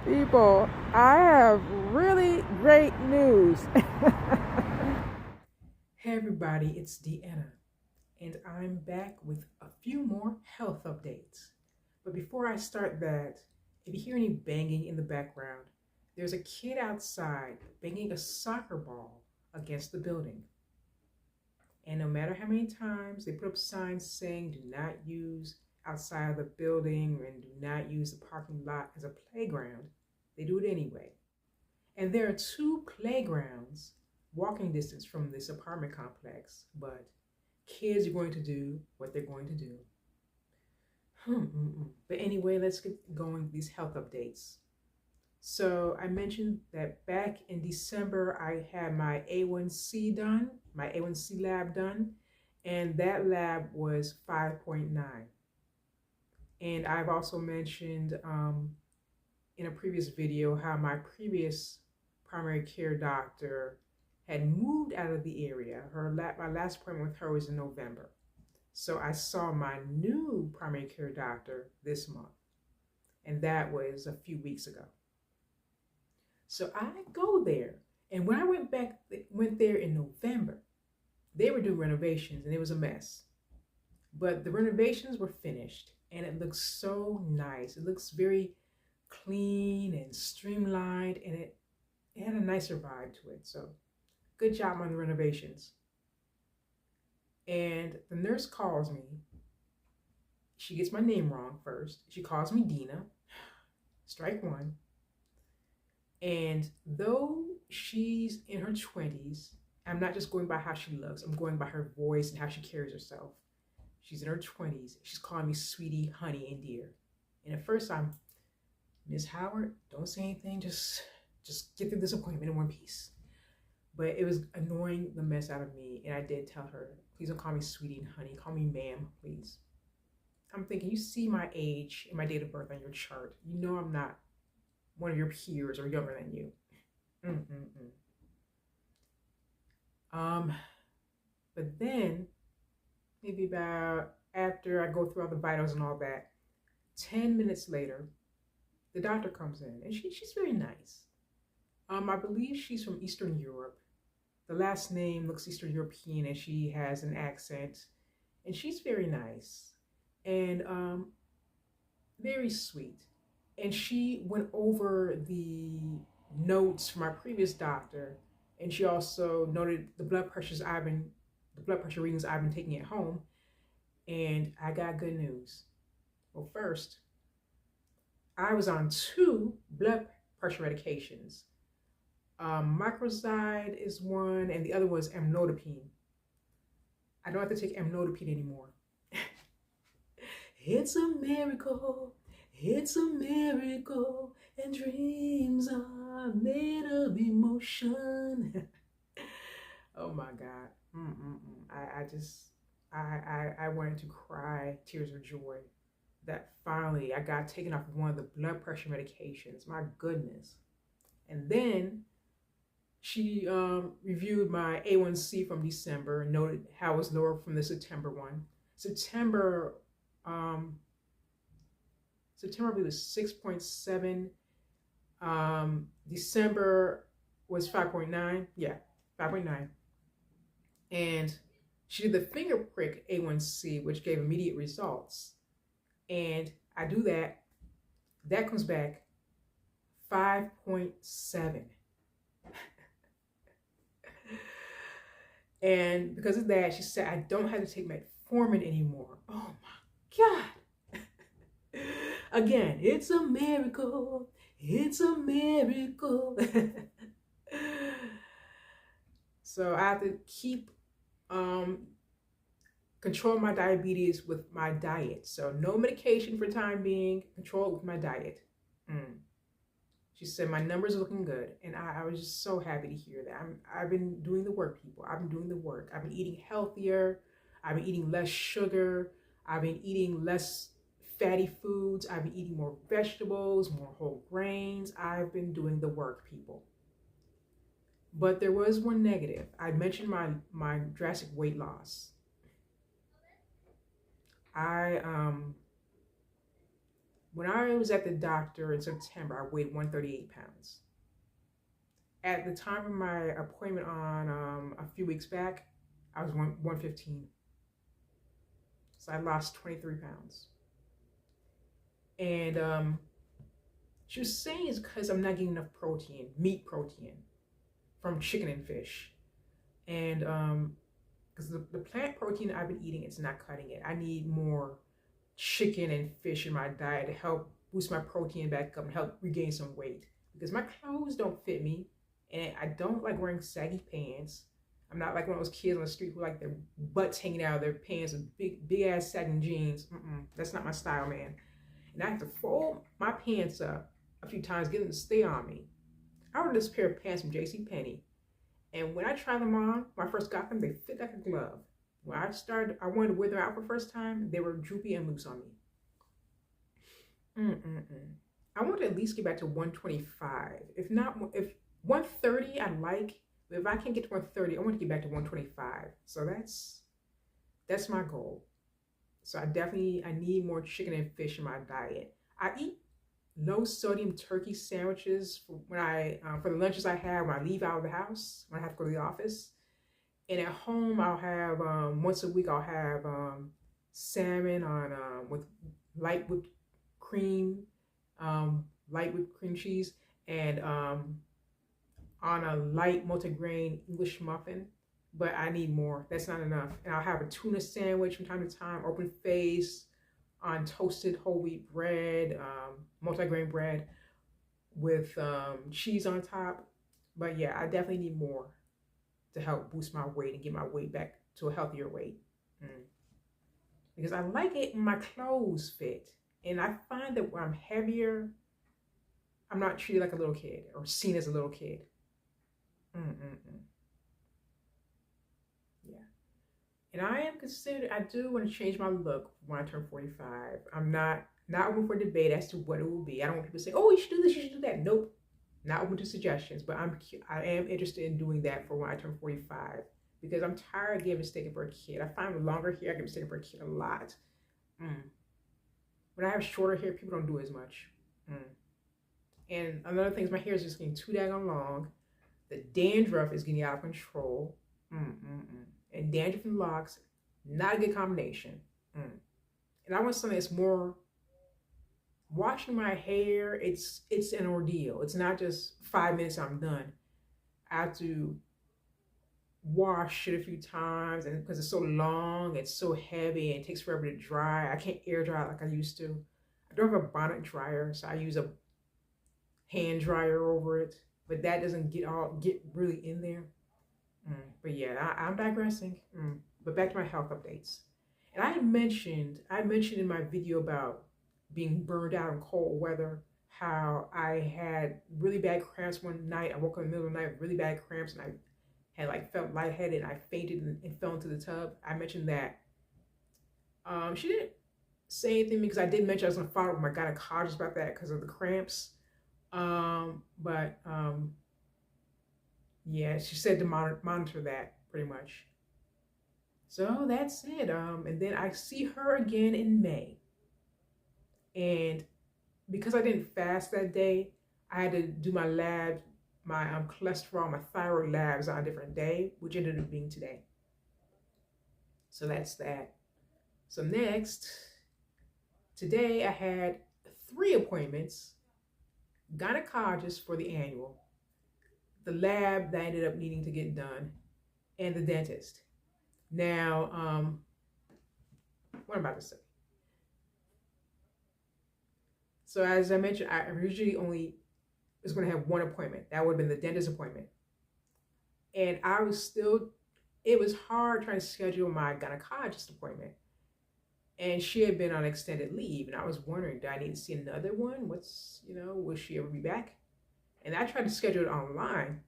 People, I have really great news. Hey everybody, it's Deanna, and I'm back with a few more health updates. But before I start that, if you hear any banging in the background, there's a kid outside banging a soccer ball against the building. And no matter how many times they put up signs saying do not use outside of the building and do not use the parking lot as a playground, they do it anyway. And there are two playgrounds walking distance from this apartment complex, but kids are going to do what they're going to do. But anyway, let's get going with these health updates. So I mentioned that back in December, I had my A1C done, my A1C lab done, and that lab was 5.9. And I've also mentioned in a previous video how my previous primary care doctor had moved out of the area. My last appointment with her was in November. So I saw my new primary care doctor this month, and that was a few weeks ago. So I go there, and when I went there in November, they were doing renovations, and it was a mess. But the renovations were finished, and it looks so nice. It looks very clean and streamlined, and it had a nicer vibe to it. So good job on the renovations. And the nurse calls me. She gets my name wrong first. She calls me Dina. Strike one. And though she's in her 20s, I'm not just going by how she looks. I'm going by her voice and how she carries herself. She's in her 20s. She's calling me sweetie, honey, and dear. And at first I'm, Miss Howard, don't say anything. Just get through this appointment in one piece. But it was annoying the mess out of me. And I did tell her, please don't call me sweetie and honey. Call me ma'am, please. I'm thinking, you see my age and my date of birth on your chart. You know I'm not one of your peers or younger than you. Um, but then, maybe about after I go through all the vitals and all that, 10 minutes later, the doctor comes in, and she's very nice. I believe she's from Eastern Europe. The last name looks Eastern European, and she has an accent, and she's very nice and very sweet. And she went over the notes from my previous doctor, and she also noted the blood pressure readings I've been taking at home. And I got good news. Well, first, I was on two blood pressure medications. Microzide is one, and the other was amlodipine. I don't have to take amlodipine anymore. It's a miracle. It's a miracle, and dreams are made of emotion. Oh my God. I wanted to cry tears of joy that finally I got taken off of one of the blood pressure medications. My goodness. And then she reviewed my A1C from December and noted how it was lower from the September one. September I believe was 6.7. December was 5.9. Yeah, 5.9. And she did the finger prick A1C, which gave immediate results. And I do that. That comes back 5.7. And because of that, she said, I don't have to take metformin anymore. Oh my God. Again, it's a miracle. It's a miracle. So I have to keep control my diabetes with my diet. So no medication for time being, control it with my diet. She said my numbers are looking good, and I was just so happy to hear that. I've been doing the work, people. I've been doing the work. I've been eating healthier. I've been eating less sugar. I've been eating less fatty foods. I've been eating more vegetables, more whole grains. I've been doing the work, people. But there was one negative. I mentioned my drastic weight loss. I When I was at the doctor in September, I weighed 138 pounds. At the time of my appointment on a few weeks back, I was 115. So I lost 23 pounds. And she was saying it's because I'm not getting enough protein, meat protein, from chicken and fish. And because the plant protein I've been eating, it's not cutting it. I need more chicken and fish in my diet to help boost my protein back up and help regain some weight. Because my clothes don't fit me, and I don't like wearing saggy pants. I'm not like one of those kids on the street who like their butts hanging out of their pants and big ass sagging jeans. That's not my style, man. And I have to fold my pants up a few times, get them to stay on me. I ordered this pair of pants from JCPenney, and when I tried them on, when I first got them, they fit like a glove. When I wanted to wear them out for the first time, they were droopy and loose on me. I want to at least get back to 125. If not, if 130 I like, but if I can't get to 130, I want to get back to 125. So that's my goal. So I need more chicken and fish in my diet. I eat low sodium turkey sandwiches for the lunches I have when I leave out of the house, when I have to go to the office. And at home, I'll have once a week. I'll have salmon on with light whipped cream, light whipped cream cheese, and on a light multigrain English muffin. But I need more. That's not enough. And I'll have a tuna sandwich from time to time, open face, on toasted whole wheat bread, multigrain bread with cheese on top. But yeah, I definitely need more to help boost my weight and get my weight back to a healthier weight. Because I like it when my clothes fit. And I find that when I'm heavier, I'm not treated like a little kid or seen as a little kid. Yeah. And I do want to change my look when I turn 45. I'm not open for debate as to what it will be. I don't want people to say, oh, you should do this, you should do that. Nope. Not open to suggestions, but I am interested in doing that for when I turn 45 because I'm tired of getting mistaken for a kid. I find with longer hair, I get mistaken for a kid a lot. When I have shorter hair, people don't do as much. And another thing is my hair is just getting too daggone long. The dandruff is getting out of control. And dandruff and locks, not a good combination. And I want something that's more. Washing my hair, it's an ordeal. It's not just 5 minutes, I'm done. I have to wash it a few times, and because it's so long, it's so heavy, and it takes forever to dry. I can't air dry like I used to. I don't have a bonnet dryer, so I use a hand dryer over it, but that doesn't get really in there. But yeah, I'm digressing. But back to my health updates. And I mentioned in my video about being burned out in cold weather, how I had really bad cramps one night. I woke up in the middle of the night with really bad cramps, and I had felt lightheaded, and I fainted and fell into the tub. I mentioned that. She didn't say anything because I did mention I was going to follow up with my gynecologist about that because of the cramps. Yeah, she said to monitor that pretty much. So that's it. And then I see her again in May. And because I didn't fast that day, I had to do my lab, my cholesterol, my thyroid labs on a different day, which ended up being today. So that's that. So next, today I had 3 appointments, gynecologist for the annual, the lab that I ended up needing to get done, and the dentist. Now, what am I about to say? So as I mentioned, I originally only was going to have 1 appointment. That would have been the dentist appointment. And it was hard trying to schedule my gynecologist appointment. And she had been on extended leave. And I was wondering, do I need to see another one? Will she ever be back? And I tried to schedule it online,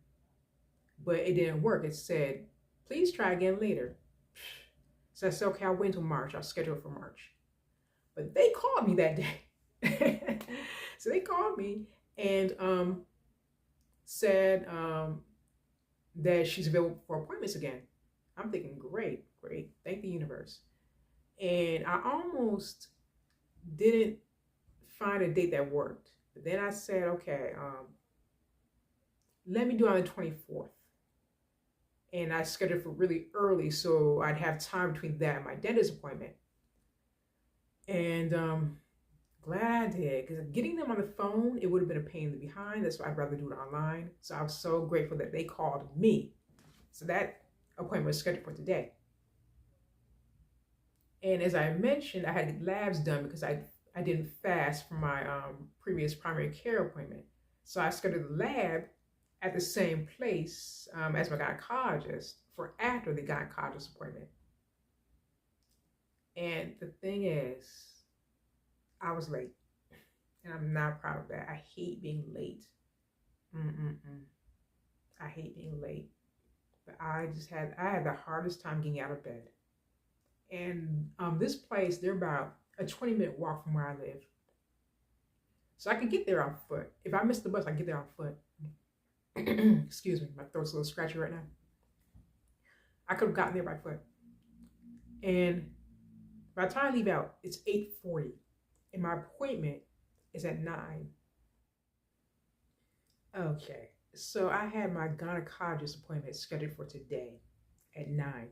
but it didn't work. It said, please try again later. So I said, okay, I'll wait until March. I'll schedule it for March. But they called me that day. So they called me and said that she's available for appointments again. I'm thinking, great, thank the universe. And I almost didn't find a date that worked. But then I said, okay, let me do it on the 24th. And I scheduled for really early so I'd have time between that and my dentist appointment. And glad I did, because getting them on the phone, it would have been a pain in the behind. That's why I'd rather do it online. So I was so grateful that they called me. So that appointment was scheduled for today. And as I mentioned, I had labs done because I didn't fast for my previous primary care appointment. So I scheduled the lab at the same place as my gynecologist for after the gynecologist appointment. And the thing is, I was late. And I'm not proud of that. I hate being late. I hate being late. But I had the hardest time getting out of bed. And this place, they're about a 20-minute walk from where I live. So I could get there on foot. If I missed the bus, I could get there on foot. Excuse me, my throat's a little scratchy right now. I could have gotten there by foot. And by the time I leave out, it's 8:40. And my appointment is at 9. Okay, so I had my gynecologist appointment scheduled for today at 9.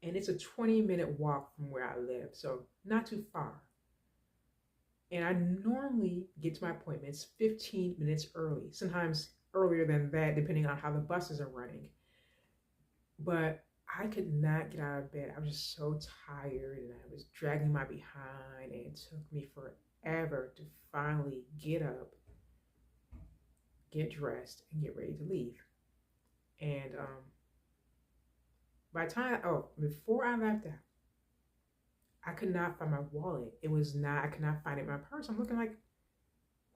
And it's a 20-minute walk from where I live, so not too far. And I normally get to my appointments 15 minutes early, sometimes earlier than that, depending on how the buses are running. But I could not get out of bed. I was just so tired and I was dragging my behind, and it took me forever to finally get up, get dressed, and get ready to leave. And by the time, before I left out, I could not find my wallet. I could not find it in my purse. I'm looking like,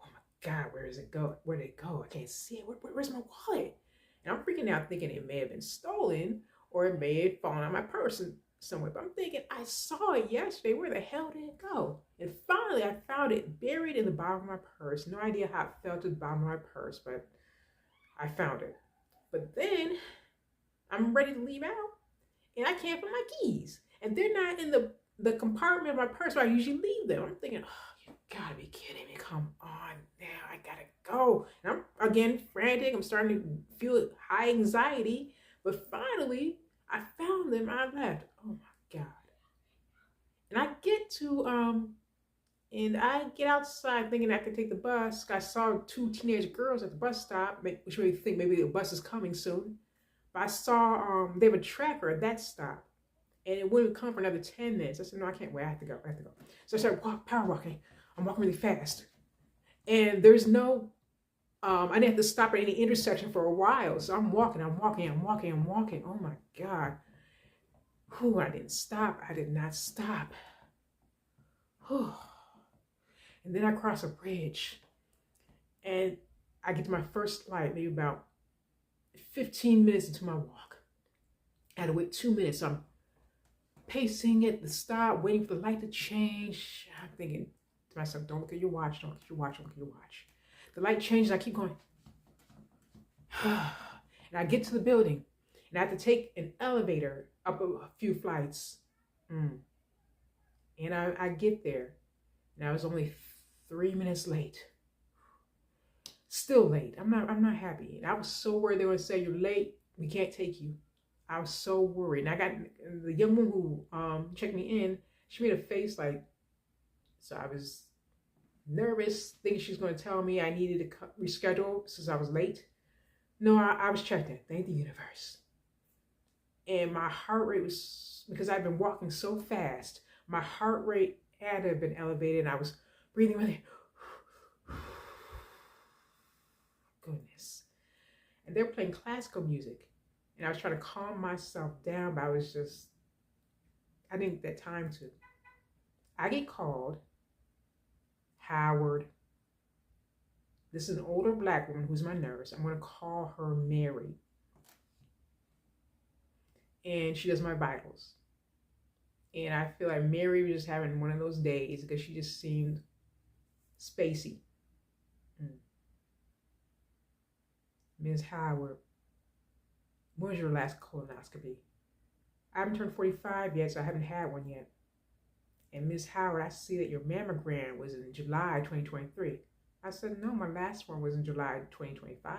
oh my God, where does it go? Where did it go? I can't see it. Where's my wallet? And I'm freaking out thinking it may have been stolen or it may have fallen out of my purse somewhere. But I'm thinking, I saw it yesterday. Where the hell did it go? And finally, I found it buried in the bottom of my purse. No idea how it fell to the bottom of my purse, but I found it. But then I'm ready to leave out. And I can't find my keys. And they're not in the compartment of my purse where I usually leave them. I'm thinking, oh, you gotta be kidding me. Come on now, I gotta go. And I'm, again, frantic. I'm starting to feel high anxiety. But finally, I found them. I left. Oh my God. And I get outside thinking I could take the bus. I saw 2 teenage girls at the bus stop, which made me think maybe the bus is coming soon. But I saw they have a tracker at that stop, and it wouldn't come for another 10 minutes. I said, no, I can't wait. I have to go. So I started power walking. I'm walking really fast. And there's no, I didn't have to stop at any intersection for a while. So I'm walking. Oh my God. Whew, I didn't stop. I did not stop. Whew. And then I cross a bridge. And I get to my first light, maybe about 15 minutes into my walk. I had to wait 2 minutes. So I'm pacing at the stop, waiting for the light to change. I'm thinking to myself, don't look at your watch, don't look at your watch, don't look at your watch. The light changes, I keep going. And I get to the building, and I have to take an elevator up a few flights. And I get there, and I was only 3 minutes late. Still late. I'm not happy. And I was so worried they would say, you're late, we can't take you. I was so worried. And I got the young woman who checked me in, she made a face like, so I was nervous, thinking she was going to tell me I needed to reschedule since I was late. No, I was checked in. Thank the universe. And my heart rate was, because I've been walking so fast, my heart rate had to have been elevated, and I was breathing really, goodness. And they're playing classical music. And I was trying to calm myself down, but I didn't get time to. I get called, Howard. This is an older Black woman who's my nurse. I'm going to call her Mary. And she does my vitals. And I feel like Mary was just having one of those days because she just seemed spacey. Ms. Howard, when was your last colonoscopy? I haven't turned 45 yet, so I haven't had one yet. And Miss Howard, I see that your mammogram was in July 2023. I said, no, my last one was in July 2025.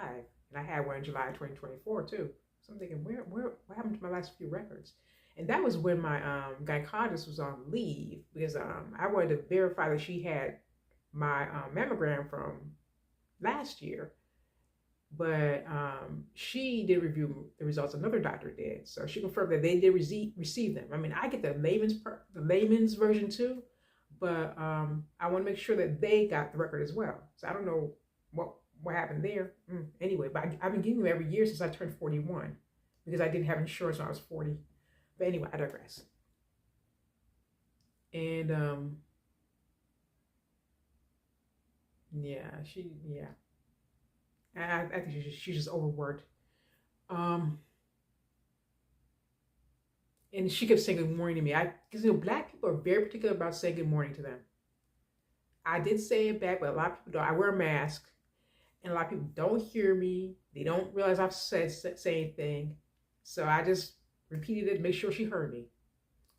And I had one in July 2024 too. So I'm thinking, what happened to my last few records? And that was when my gynecologist was on leave because I wanted to verify that she had my mammogram from last year. But she did review the results. Another doctor did, so she confirmed that they did receive them. I mean, I get the layman's version too, but I want to make sure that they got the record as well. So I don't know what happened there. Anyway, but I've been getting them every year since I turned 41 because I didn't have insurance when I was 40. But anyway, I digress. And yeah, I think she's just overworked. And she kept saying good morning to me. Because black people are very particular about saying good morning to them. I did say it back, but a lot of people don't. I wear a mask, and a lot of people don't hear me. They don't realize I've say anything. So I just repeated it to make sure she heard me.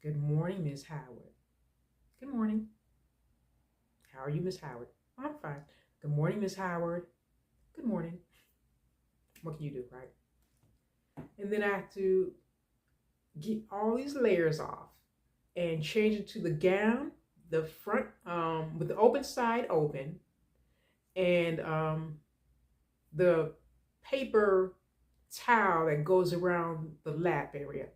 Good morning, Miss Howard. Good morning. How are you, Miss Howard? Oh, I'm fine. Good morning, Miss Howard. Good morning. What can you do, right? And then I have to get all these layers off and change it to the gown, the front, with the open side open, and the paper towel that goes around the lap area.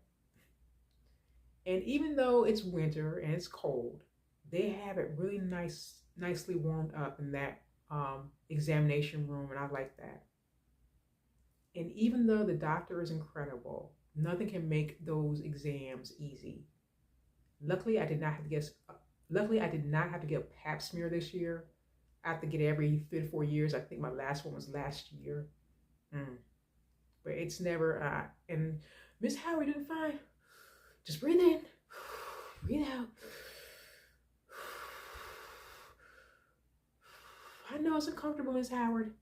And even though it's winter and it's cold, they have it really nicely warmed up in that examination room, and I like that. And even though the doctor is incredible, nothing can make those exams easy. Luckily, I did not have to get a pap smear this year. I have to get every 3 to 4 years. I think my last one was last year. But it's never. And Miss Howard did fine. Just breathe in, breathe out. I know it's uncomfortable, Miss Howard.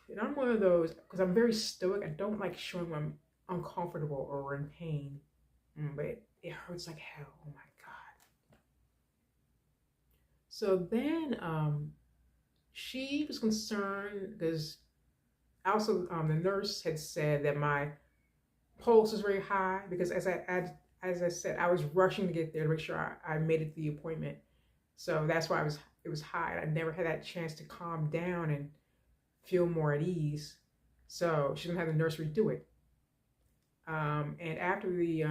And I'm one of those, because I'm very stoic, I don't like showing when I'm uncomfortable or in pain. But it hurts like hell. Oh my God. So then she was concerned because also the nurse had said that my pulse is very high because as I said, I was rushing to get there to make sure I made it to the appointment. So that's why it was high. I never had that chance to calm down and feel more at ease. So she didn't have the nurse redo it. And after the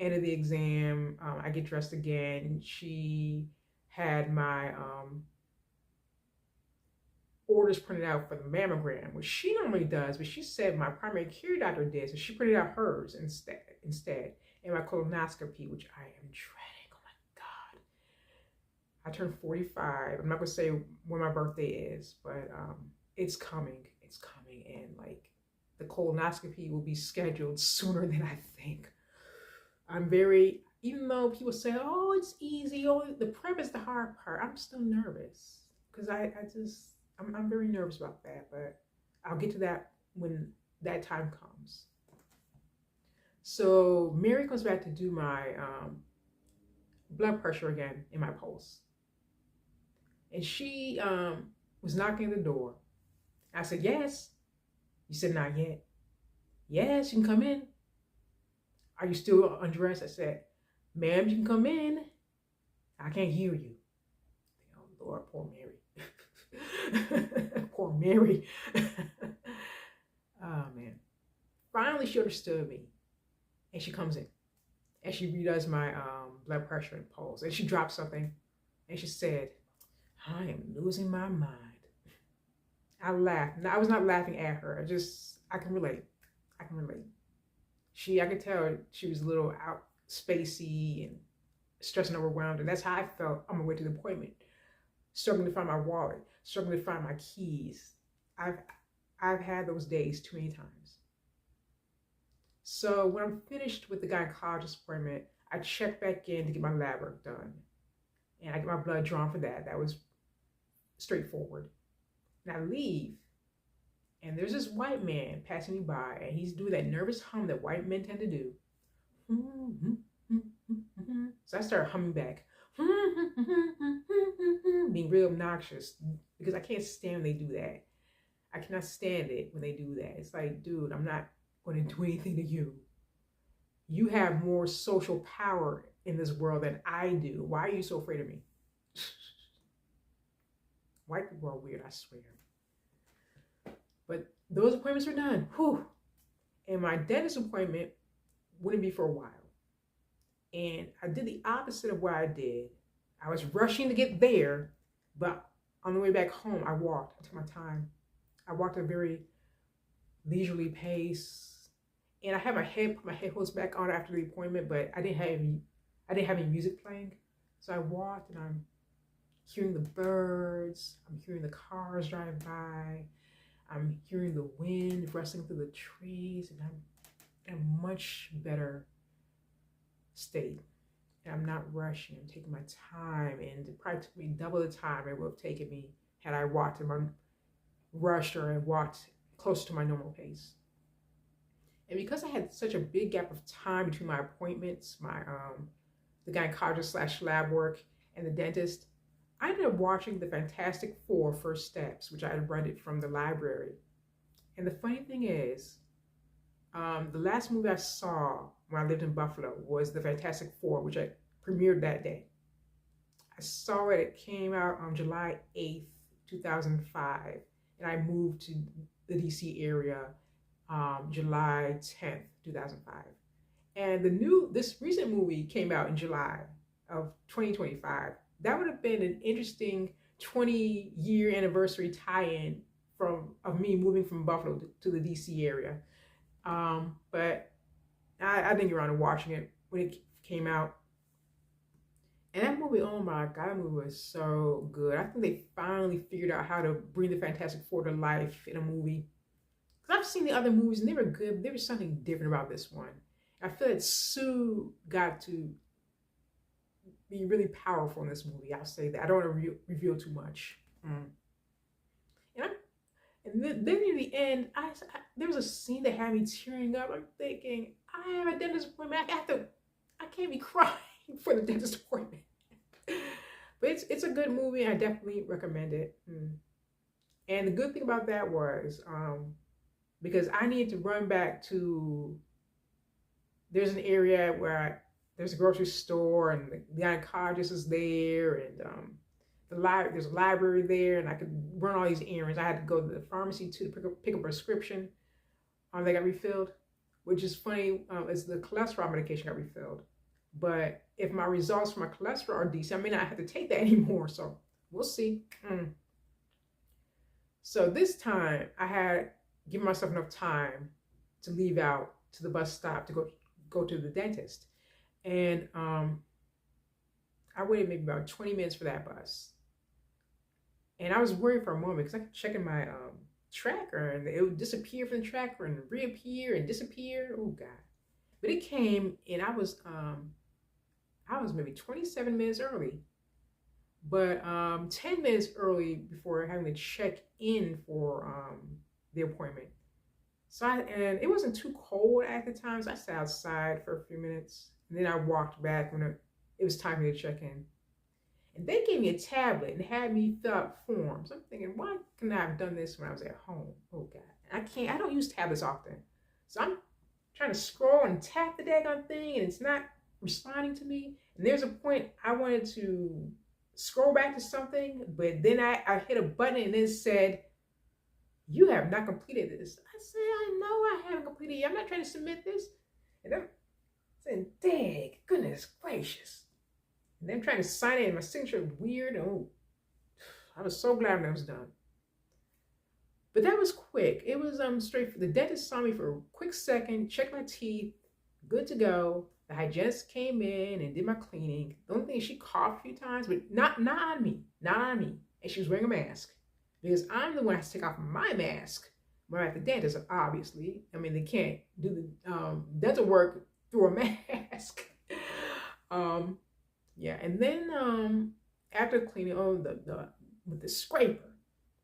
end of the exam, I get dressed again. She had my orders printed out for the mammogram, which she normally does, but she said my primary care doctor did, so she printed out hers instead, and my colonoscopy, which I am dreading. Oh my God. I turned 45. I'm not gonna say when my birthday is, but it's coming, and like the colonoscopy will be scheduled sooner than I think. Even though people say, oh, it's easy, oh, the prep is the hard part, I'm still nervous because I'm very nervous about that, but I'll get to that when that time comes. So Mary comes back to do my blood pressure again in my pulse. And she was knocking at the door. I said, yes. You said, not yet. Yes, you can come in. Are you still undressed? I said, ma'am, you can come in. I can't hear you. Oh, Lord, poor Mary. Poor Mary. Oh, man. Finally, she understood me. And she comes in. And she redoes my blood pressure and pulse. And she dropped something. And she said, I am losing my mind. I laughed. No, I was not laughing at her. I can relate. I could tell she was a little out spacey and stressed and overwhelmed. And that's how I felt on my way to the appointment. Struggling to find my wallet, struggling to find my keys. I've had those days too many times. So when I'm finished with the gynecologist appointment, I check back in to get my lab work done. And I get my blood drawn for that. That was straightforward. And I leave. And there's this white man passing me by, and he's doing that nervous hum that white men tend to do. So I started humming back, being real obnoxious because I can't stand when they do that. I cannot stand it when they do that. It's like, dude, I'm not going to do anything to you. You have more social power in this world than I do. Why are you so afraid of me? White people are weird, I swear. But those appointments were done. Whew. And my dentist appointment wouldn't be for a while. And I did the opposite of what I did. I was rushing to get there, but on the way back home, I walked. I took my time. I walked at a very leisurely pace. And I had put my headphones back on after the appointment, but I didn't have any music playing. So I walked and I'm hearing the birds, I'm hearing the cars drive by, I'm hearing the wind rustling through the trees, and I'm in a much better state. And I'm not rushing, I'm taking my time, and it probably took me double the time it would have taken me had I walked and rushed or I walked close to my normal pace. And because I had such a big gap of time between my appointments, the gynecologist / lab work, and the dentist, I ended up watching the Fantastic Four First Steps, which I had rented from the library. And the funny thing is, the last movie I saw when I lived in Buffalo was the Fantastic Four, which I premiered that day. I saw it, it came out on July 8th, 2005, and I moved to the DC area July 10th, 2005. And this recent movie came out in July of 2025. That would have been an interesting 20-year anniversary tie-in of me moving from Buffalo to the DC area. But I didn't get around to watching it when it came out. And that movie, oh my God, that movie was so good. I think they finally figured out how to bring the Fantastic Four to life in a movie. Because I've seen the other movies and they were good, but there was something different about this one. I feel that Sue got to be really powerful in this movie. I'll say that. I don't want to reveal too much. And then near the end, there was a scene that had me tearing up. I'm thinking, I have a dentist appointment. I can't be crying for the dentist appointment. But it's a good movie. I definitely recommend it. And the good thing about that was, because I needed to run back to, there's an area where there's a grocery store and the gynecologist is there, and there's a library there, and I could run all these errands. I had to go to the pharmacy to pick up a prescription that got refilled, which is funny, is the cholesterol medication got refilled. But if my results for my cholesterol are decent, I may not have to take that anymore. So we'll see. So this time I had given myself enough time to leave out to the bus stop to go to the dentist. And I waited maybe about 20 minutes for that bus. And I was worried for a moment because I kept checking my tracker, and it would disappear from the tracker and reappear and disappear. Oh God. But it came, and I was maybe 27 minutes early, but 10 minutes early before having to check in for the appointment. So and it wasn't too cold at the time, so I sat outside for a few minutes, and then I walked back when it was time for me to check in. And they gave me a tablet and had me fill out forms. I'm thinking, why couldn't I have done this when I was at home? Oh God, I don't use tablets often. So I'm trying to scroll and tap the daggone thing, and it's not responding to me. And there's a point I wanted to scroll back to something, but then I hit a button and it said, you have not completed this. I said, I know I haven't completed it. I'm not trying to submit this. And I'm saying, dang, goodness gracious. And then I'm trying to sign it, and my signature was weird. Oh, I was so glad when that was done. But that was quick. It was straight. The dentist saw me for a quick second, checked my teeth, good to go. The hygienist came in and did my cleaning. The only thing, she coughed a few times, but not on me. And she was wearing a mask, because I'm the one that has to take off my mask when I'm at the dentist, obviously. I mean, they can't do the dental work through a mask. Yeah, and then after cleaning, with the scraper,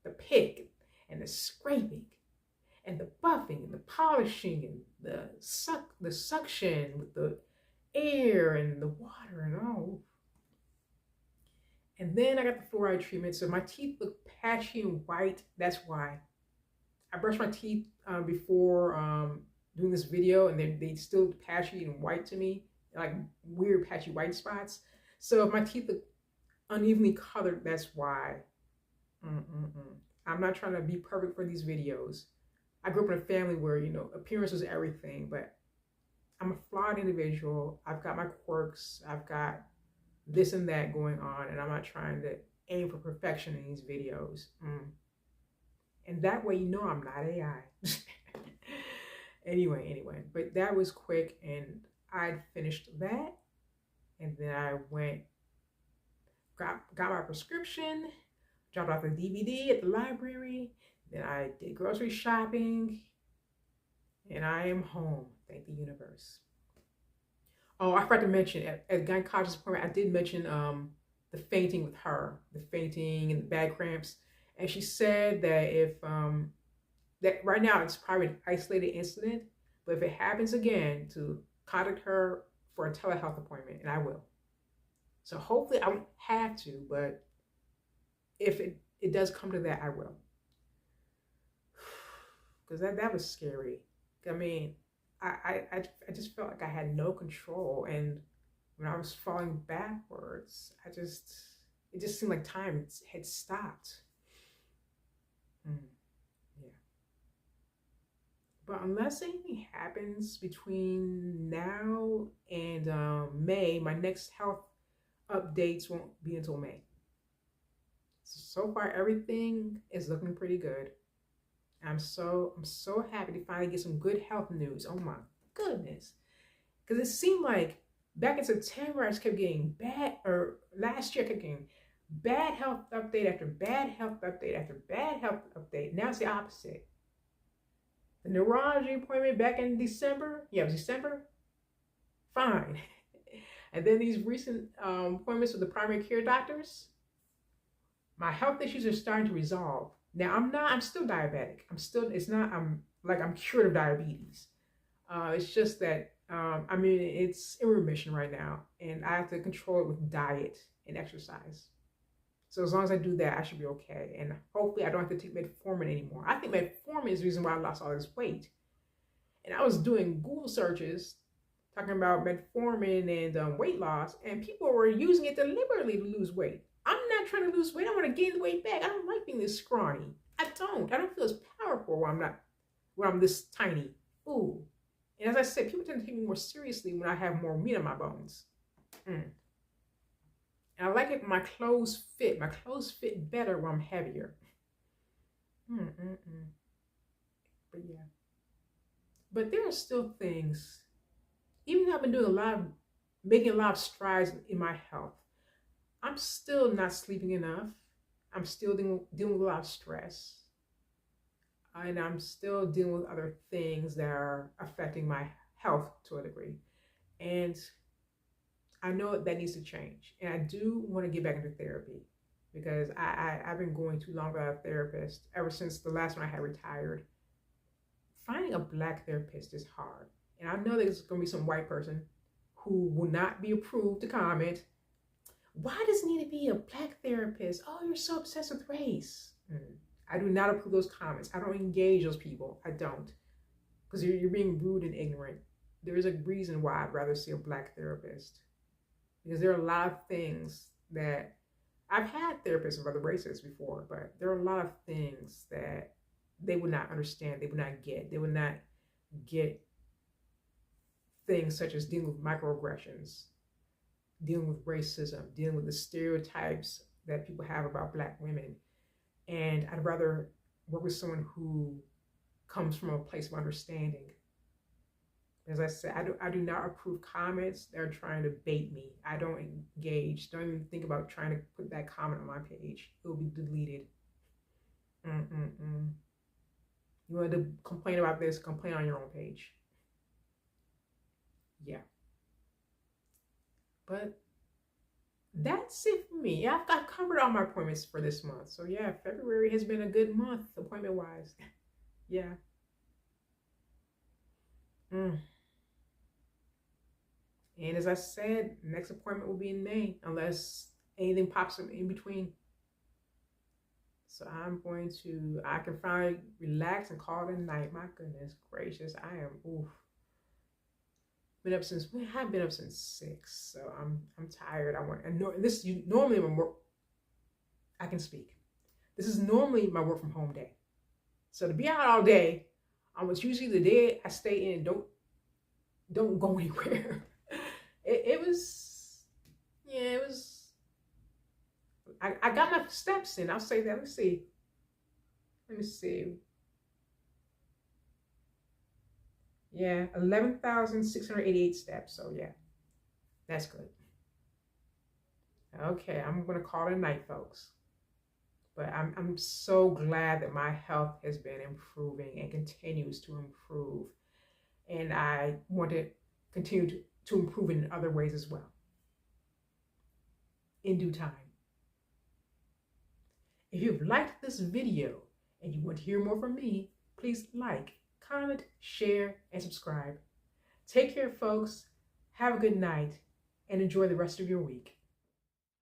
the pick, and the scraping, and the buffing, and the polishing, and the suction with the air and the water and all. And then I got the fluoride treatment, so my teeth look patchy and white. That's why. I brushed my teeth before doing this video, and they still patchy and white to me, like weird patchy white spots. So if my teeth look unevenly colored, that's why. Mm-mm-mm. I'm not trying to be perfect for these videos. I grew up in a family where, appearance was everything, but I'm a flawed individual. I've got my quirks. I've got this and that going on, and I'm not trying to aim for perfection in these videos. And that way, I'm not AI. Anyway, but that was quick, and I'd finished that, and then I went, got my prescription, dropped off the DVD at the library, then I did grocery shopping, and I am home. Thank the universe. Oh, I forgot to mention at gynecologist appointment, I did mention the fainting with her, the fainting and the bad cramps, and she said that if that right now it's probably an isolated incident, but if it happens again, to contact her for a telehealth appointment, and I will. So hopefully I won't have to, but if it does come to that, I will. Because that was scary. I mean, I just felt like I had no control, and when I was falling backwards, it just seemed like time had stopped. Yeah. But unless anything happens between now and May, my next health updates won't be until May. So far, everything is looking pretty good. I'm so happy to finally get some good health news. Oh my goodness. Because it seemed like back in September, I just kept getting bad, or last year I kept getting bad health update after bad health update after bad health update. Now it's the opposite. The neurology appointment back in December, yeah, it was December, fine. And then these recent appointments with the primary care doctors, my health issues are starting to resolve. Now I'm still diabetic. I'm cured of diabetes. It's just that, it's in remission right now, and I have to control it with diet and exercise. So as long as I do that, I should be okay. And hopefully I don't have to take metformin anymore. I think metformin is the reason why I lost all this weight. And I was doing Google searches talking about metformin and weight loss, and people were using it deliberately to lose weight. I'm not trying to lose weight. I want to gain the weight back. I don't like being this scrawny. I don't feel as powerful when I'm this tiny. Ooh. And as I said, people tend to take me more seriously when I have more meat on my bones. And I like it when my clothes fit. My clothes fit better when I'm heavier. But yeah. But there are still things, even though I've been making a lot of strides in my health, I'm still not sleeping enough. I'm still dealing with a lot of stress. And I'm still dealing with other things that are affecting my health to a degree. And I know that needs to change. And I do want to get back into therapy, because I've been going too long without a therapist ever since the last one I had retired. Finding a Black therapist is hard. And I know there's going to be some white person who will not be approved to comment, why does it need to be a Black therapist? Oh, you're so obsessed with race. I do not approve those comments. I don't engage those people. I don't. Because you're being rude and ignorant. There is a reason why I'd rather see a Black therapist. Because there are a lot of things that I've had therapists of other races before, but there are a lot of things that they would not understand. They would not get. They would not get things such as dealing with microaggressions, dealing with racism, dealing with the stereotypes that people have about Black women. And I'd rather work with someone who comes from a place of understanding. As I said, I do not approve comments that are trying to bait me. I don't engage. Don't even think about trying to put that comment on my page. It will be deleted. You want to complain about this, complain on your own page. Yeah. But that's it for me. I've covered all my appointments for this month. So yeah, February has been a good month appointment-wise. Yeah. And as I said, next appointment will be in May unless anything pops up in between. So I can finally relax and call it a night. My goodness gracious, I am, oof. I've been up since 6, so I'm tired. Normally I'm work, I can speak. This is normally my work from home day. So to be out all day, it's usually the day I stay in, don't go anywhere. It was, yeah, it was, I got my steps in. I'll say that. Let me see. Yeah, 11,688 steps. So yeah, that's good. Okay, I'm gonna call it a night, folks. But I'm so glad that my health has been improving and continues to improve. And I want to continue to improve in other ways as well, in due time. If you've liked this video and you want to hear more from me, please like, comment, share, and subscribe. Take care, folks. Have a good night and enjoy the rest of your week.